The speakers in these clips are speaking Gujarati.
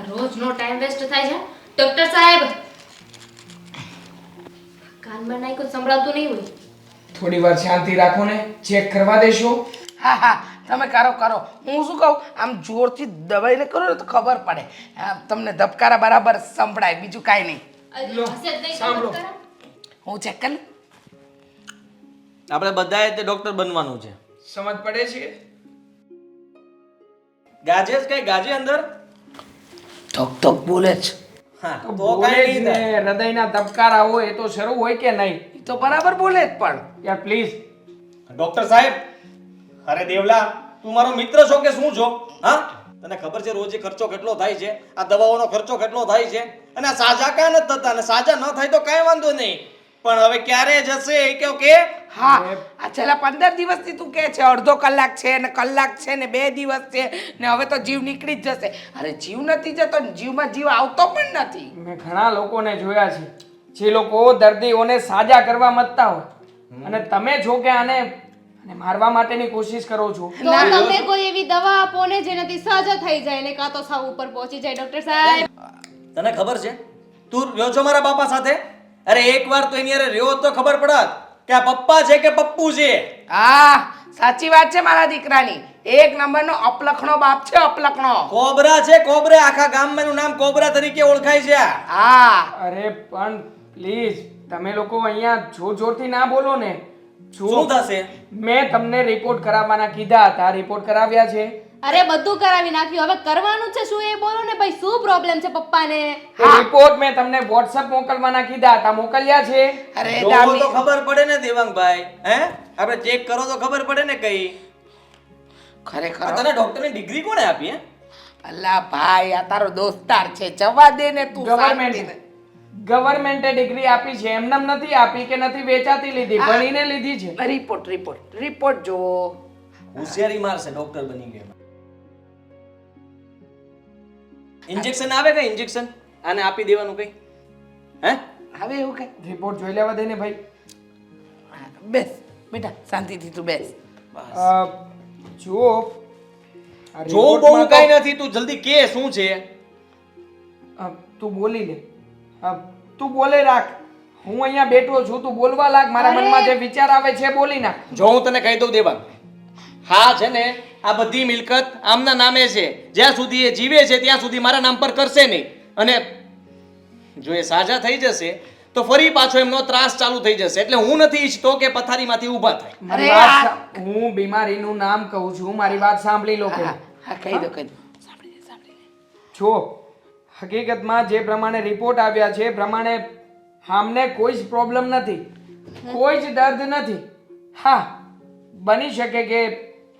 રોજનો ટાઈમ વેસ્ટ થાય છે. ડોક્ટર સાહેબ, કાનમાં નાખ્યું સંભળાતું નહીં હોય. થોડી વાર શાંતિ રાખો ને, ચેક કરવા દેશો. હા હા તમે કરો કરો. હું શું કહું, આમ જોરથી દબાઈને કરો ને તો ખબર પડે. તમને ધબકારા બરાબર સંભળાય, બીજું કાંઈ નહીં. લો, હશે જ નહીં તો સાંભળો. મત કરો. હું ચેક કરી લઉં. આપણે બધાએ તે ડોક્ટર બનવાનું છે. સમજ પડે છે? ગાજે જ કઈ ગાજે અંદર? ધક ધક બોલે છે. હા તો તો બોલે કાંઈ જ નહીં ને, થાય. હૃદયના ધબકારા હોય એ તો શરૂ હોય કે નહીં? એ તો બરાબર બોલે જ પણ. યાર પ્લીઝ. ડોક્ટર સાહેબ, અરે દેવલા, તું મારો મિત્ર છો કે શું છો? હા, તને ખબર છે રોજે ખર્ચો કેટલો થાય છે? આ દવાઓનો ખર્ચો કેટલો થાય છે? અને આ સાજા કાં નથી થતા? અને સાજા ન થાય તો કાંઈ વાંધો નહીં, પણ હવે ક્યારે જશે એ કહો કે? હા આ છેલ્લા 15 દિવસથી તું કહે છે અડધો કલાક છે ને કલાક છે ને 2 દિવસ છે ને હવે તો જીવ નીકળી જ જશે. અરે જીવ નથી જતો ને જીવમાં જીવ આવતો પણ નથી. મેં ઘણા લોકોને જોયા છે જે લોકો દર્દીઓને સાજા કરવા મતતા હોય, અને તમે છો કે આને મારવા માટેની કોશિશ કરો છો. તો તમે કોઈ એવી દવા આપો ને જેનાથી સાજા થઈ જાય ને કાં તો સાવ ઉપર પહોંચી જાય. ડોક્ટર સાહેબ, તને ખબર છે તું રહ્યો છો મારા બાપા સાથે? અરે એકવાર તો એની હારે રહ્યો તો ખબર પડત કે આ પપ્પા છે કે પપ્પુ છે. હા સાચી વાત છે મારા દીકરાની. એક નંબરનો અપલખણો બાપ છે, અપલખણો. કોબરા છે, કોબરા. આખા ગામમાં એનું નામ કોબરા તરીકે ઓળખાય છે. હા અરે પણ પ્લીઝ તમે લોકો અહીંયા જોર જોરથી ના બોલો ને. શું થશે? મેં તમને રિપોર્ટ કરાવવાના કીધા હતા, રિપોર્ટ કરાવ્યા છે. અરે બધું કરાવી નાખ્યું, હવે કરવાનું છે શું એ બોલો ને ભાઈ. શું પ્રોબ્લેમ છે પપ્પાને? એ રિપોર્ટ મેં તમને WhatsApp મોકલવાના કીધા હતા, મોકલ્યા છે. અરે જોવો દામી તો ખબર પડે ને દેવાંગભાઈ. હે, આપણે ચેક કરો તો ખબર પડે ને કઈ. ખરેખર આ તને ડોક્ટરની ડિગ્રી કોણે આપી? હે, અલ્લા ભાઈ આ તારો દોસ્તાર છે, જવા દે ને તું. શાંતિને. ગવર્મેન્ટે ડિગ્રી આપી છે, એમનેમ નથી આપી કે નથી વેચાતી લીધી, ભણીને લીધી છે. રિપોર્ટ જો. હોશિયારી મારશે ડોક્ટર બની ગયો. ઇન્જેક્શન આવે કે ઇન્જેક્શન આને આપી દેવાનું કઈ? હે, હવે એવું કે રિપોર્ટ જોઈ લેવા દે ને ભાઈ. બેસ બેટા શાંતિથી તું બેસ. અ, જુઓ આ જોવું રિપોર્ટમાં બહુ કઈ નથી, તું જલ્દી કે શું છે? તું બોલી લે. તું બોલે રાખ. હું અહીંયા બેઠો છું, તું બોલવા લાગ. મારા અરે! મનમાં જે વિચાર આવે છે બોલી નાખ. જો હું તને કહી દઉં દેવાંગ, હા છે ને આ બધી મિલકત આમના નામે છે. જ્યાં સુધી એ જીવે છે ત્યાં સુધી મારા નામ પર કરશે નહીં, અને જો એ સાજા થઈ જશે તો ફરી પાછો એમનો ત્રાસ ચાલુ થઈ જશે. એટલે હું નથી ઈચ્છતો કે પથારીમાંથી ઊભા થાય. મારી અરે વાત આ- હું બીમારીનું નામ કહું છું, મારી વાત સાંભળી લો હા કે. હા કહી દો સાંભળી લે. જો હકીકતમાં જે પ્રમાણે રિપોર્ટ આવ્યા છે એ પ્રમાણે આમને કોઈ જ પ્રોબ્લેમ નથી, કોઈ જ દર્દ નથી. હા, બની શકે કે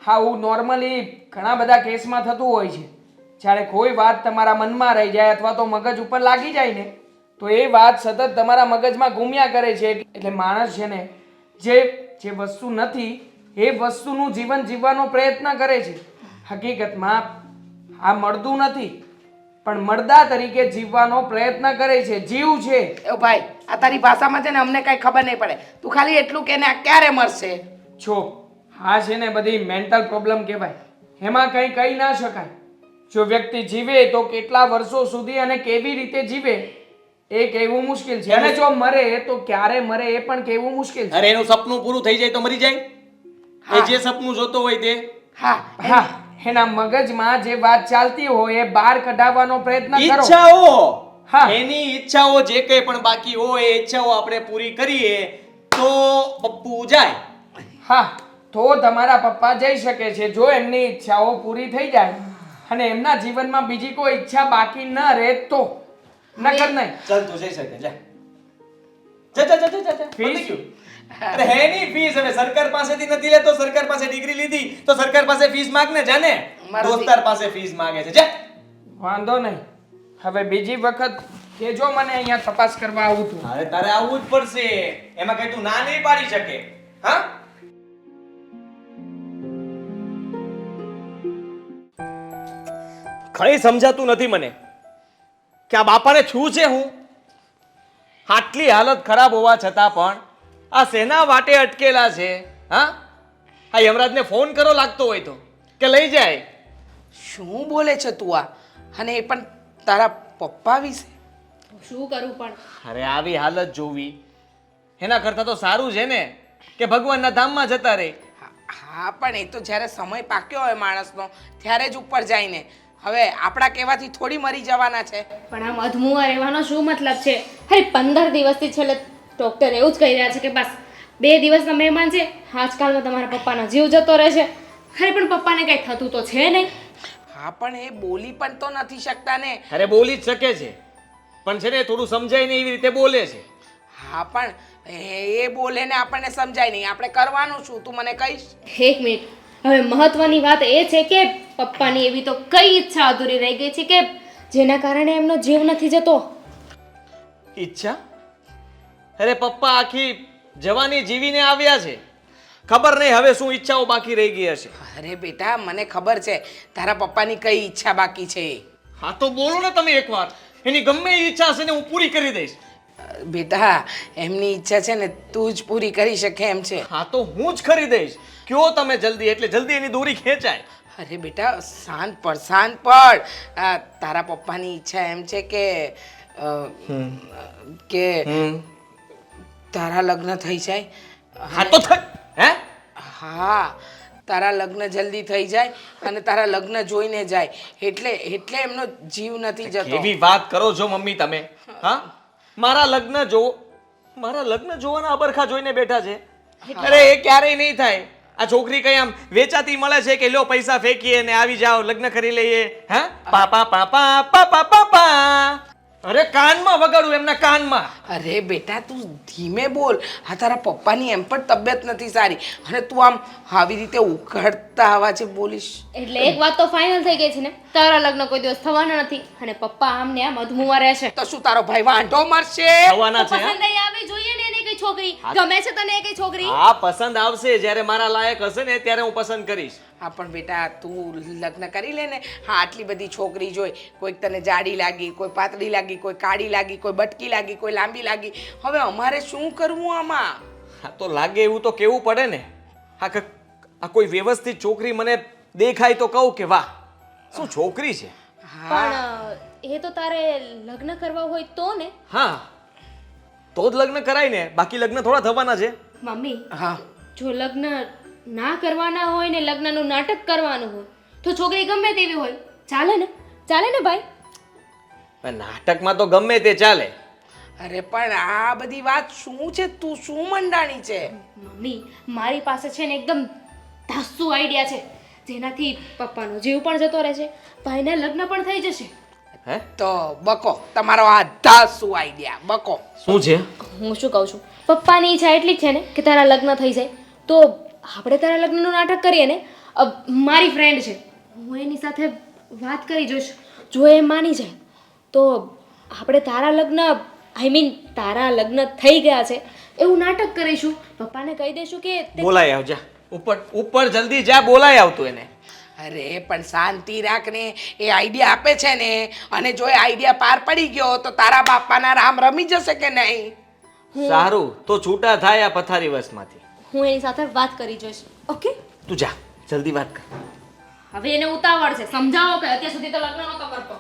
આવું નોર્મલી ઘણા બધા કેસમાં થતું હોય છે. જ્યારે કોઈ વાત તમારા મનમાં રહી જાય અથવા તો મગજ ઉપર લાગી જાય ને તો એ વાત સતત તમારા મગજમાં ઘૂમ્યા કરે છે. એટલે માણસ છે ને જે વસ્તુ નથી એ વસ્તુનું જીવન જીવવાનો પ્રયત્ન કરે છે. હકીકતમાં આ મળતું નથી પણ મળદા તરીકે જીવવાનો પ્રયત્ન કરે છે. જીવ છે. એ ભાઈ આ તારી ભાષામાં છે ને અમને કઈ ખબર નહીં પડે. તું ખાલી એટલું કે ને આ ક્યારે મરશે. જો હા છે ને બધી મેન્ટલ પ્રોબ્લેમ કહેવાય, એમાં કંઈ કહી ના શકાય. જો વ્યક્તિ જીવે તો કેટલા વર્ષો સુધી અને કેવી રીતે જીવે એ કહેવું મુશ્કેલ છે, અને જો મરે તો ક્યારે મરે એ પણ કહેવું મુશ્કેલ છે. અરે એનું સપનું પૂરું થઈ જાય તો મરી જાય. એ જે સપનું જોતો હોય તે હા હા, એના મગજમાં જે વાત ચાલતી હોય એ બહાર કઢાવવાનો પ્રયત્ન કરો. ઈચ્છાઓ, હા. એની ઈચ્છાઓ જે કંઈ પણ બાકી હોય એ ઈચ્છાઓ આપણે પૂરી કરીએ તો પપ્પુ જાય. હા, તો તમારા પપ્પા જઈ શકે છે જો એમની ઈચ્છાઓ પૂરી થઈ જાય અને એમના જીવનમાં બીજી કોઈ ઈચ્છા બાકી ન રહે તો. નકર નહીં. ચાલ તું જઈ શકે. જા જા જા જા જા જા. ફીસ? પતી ગયું. અરે હેની ફીસ? હવે સરકાર પાસેથી નથી લેતો, સરકાર પાસે ડિગ્રી લીધી તો સરકાર પાસે ફીસ માંગ ને. જાને મારા દોસ્તાર પાસે ફીસ માંગે છે. જા. વાંધો નહીં. હવે બીજી વખત કેજો મને અહીંયા તપાસ કરવા આવું છું. અરે તારે આવવું જ પડશે, એમાં કઈ તું ના નહીં પાડી શકે. હા, કઈ સમજાતું નથી મને કે આ બાપાને શું છે. હું આટલી હાલત ખરાબ હોવા છતાં પણ આ સેના વાટે અટકેલા છે. હા, આ યમરાજને ફોન કરો લાગતો હોય તો કે લઈ જાય. શું બોલે છે તું આ? અને એ પણ તારા પપ્પા વિશે? શું કરું પણ અરે આવી હાલત જોવી એના કરતાં તો સારું છે ને કે ભગવાનના ધામમાં જતા રહે. હા પણ એ તો જ્યારે સમય પાક્યો હોય માણસનો ત્યારે જ ઉપર જાય ને. હવે આપણા કહેવાથી થોડી મરી જવાના છે. પણ આ મધમુઆ રહેવાનો શું મતલબ છે? અરે 15 દિવસથી છેલ્લે ડૉક્ટર એવું જ કહી રહ્યા છે કે બસ 2 દિવસના મહેમાન છે, આજકાલમાં તમારા પપ્પાનો જીવ જતો રહેશે. અરે પણ પપ્પાને કંઈ થતું તો છે નહીં. હા પણ એ બોલી પણ તો નથી શકતા ને. અરે બોલી જ શકે છે પણ છે ને થોડું સમજાય ને એવી રીતે બોલે છે. હા પણ એ બોલે ને આપણને સમજાય નહીં. આપણે કરવાનું શું તું મને કહીશ? એક મિનિટ, હવે મહત્વની વાત એ છે કે પપ્પાની એવી તો કઈ ઈચ્છા અધૂરી રહી ગઈ છે કે જેના કારણે એમનો જીવ નથી જતો. ઈચ્છા? અરે પપ્પા આખી જવાની જીવીને આવ્યા છે, ખબર નહીં હવે શું ઈચ્છાઓ બાકી રહી ગઈ હશે. અરે બેટા મને ખબર છે તારા પપ્પાની કઈ ઈચ્છા બાકી છે. હા તો બોલો ને તમે એકવાર, એની ગમે એ ઈચ્છા હશે ને હું પૂરી કરી દઈશ. બેટા એમની ઈચ્છા છે ને તું જ પૂરી કરી શકે એમ છે. હા તો હું જ કરી દઈશ. કયો તમે જલ્દી, એટલે જલ્દી એની દોરી ખેંચાય. અરે બેટા શાંત પડ શાંત પડ. તારા પપ્પાની ઈચ્છા એમ છે કે તારા લગ્ન થઈ જાય. હા તો હે હા તારા લગ્ન જલ્દી થઈ જાય અને તારા લગ્ન જોઈને જાય એટલે એમનો જીવ નથી જતો. કેવી વાત કરો છો મમ્મી તમે? હા મારા લગ્ન જોવાના અબરખા જોઈને બેઠા છે. અરે એ ક્યારેય નહીં થાય. આ છોકરી કઈ આમ વેચાતી મળે છે કે લો પૈસા ફેંકીએ ને આવી જાઓ લગ્ન કરી લઈએ? હા પાપા પાપા પાપા પાપા. અરે કાનમાં વગાડું એમના કાનમાં. અરે બેટા તું ધીમે બોલ. આ તારા પપ્પાની એમ પણ તબિયત નથી સારી અને તું આમ આવી રીતે ઉઘાડતા અવાજે બોલીશ. એટલે એક વાત તો ફાઇનલ થઈ ગઈ છે ને, તારા લગ્ન કોઈ દિવસ થવાના નથી અને પપ્પા આમને આ મધમુઆ રહેશે. તો શું તારો ભાઈ વાંઢો મરશે? થવાના છે. પસંદ નહીં આવી જોઈએ ને એને કઈ છોકરી ગમે છે તને એ કઈ છોકરી? હા પસંદ આવશે, જ્યારે મારા લાયક હશે ને ત્યારે હું પસંદ કરીશ. હા પણ બેટા તું લગ્ન કરી લે ને. હા આટલી બધી છોકરી જોઈ, કોઈક તને જાડી લાગી, કોઈ પાતળી લાગી, કોઈ કાળી લાગી, કોઈ બટકી લાગી, કોઈ લાંબી લાગી. હવે અમારે શું કરવું આમાં? હા તો લાગે એવું તો કેવું પડે ને. આ કોઈ વ્યવસ્થિત છોકરી મને દેખાય તો કહું કે વાહ શું છોકરી છે. પણ એ તો તારે લગ્ન કરવા હોય તો ને. હા તો જ લગ્ન કરાય ને, બાકી લગ્ન થોડા થવાના છે. મમ્મી હા જો લગ્ન ના કરવાના હોય ને લગ્નનું નાટક કરવાનું હોય તો છોકરી ગમે તેવી હોય ચાલે ને? ચાલે ને ભાઈ? પણ નાટકમાં તો ગમે તે ચાલે. અરે પણ આ બધી વાત શું છે? તું શું મંડાણી છે? મમ્મી મારી પાસે છે ને એકદમ ધાસુ આઈડિયા છે જેનાથી પપ્પાનો જીવ પણ જતો રહેશે, ભાઈને લગ્ન પણ થઈ જશે. હે તો બકો તમારો આ ધાસુ આઈડિયા બકો. શું છે? હું શું કહું છું, પપ્પાની ઈચ્છા એટલી જ છે ને કે તારા લગ્ન થઈ જાય તો આપણે તારા લગ્નનું નાટક કરીએ ને. મારી ફ્રેન્ડ છે, હું એની સાથે વાત કરી જોઈશ, જો એ માની જાય તો આપણે તારા લગ્ન તારા લગ્ન થઈ ગયા છે એવું નાટક કરીશું. પપ્પાને કહી દઈશું કે બોલાય આવ જા ઉપર જલ્દી જા, બોલાય આવતું એને. અરે પણ શાંતિ રાખ ને. એ આઈડિયા આપે છે ને અને જો એ આઈડિયા પાર પડી ગયો તો તારા બાપાના રામ રમી જશે કે નહીં? સારું તો છૂટા થાય આ પથારી વસમાંથી. હું એની સાથે વાત કરી જોઈશ. ઓકે તું જા જલ્દી વાત કર. હવે એને ઉતાવળ છે, સમજાવો કે અત્યાર સુધી તો લગ્ન નહોતો કરતો.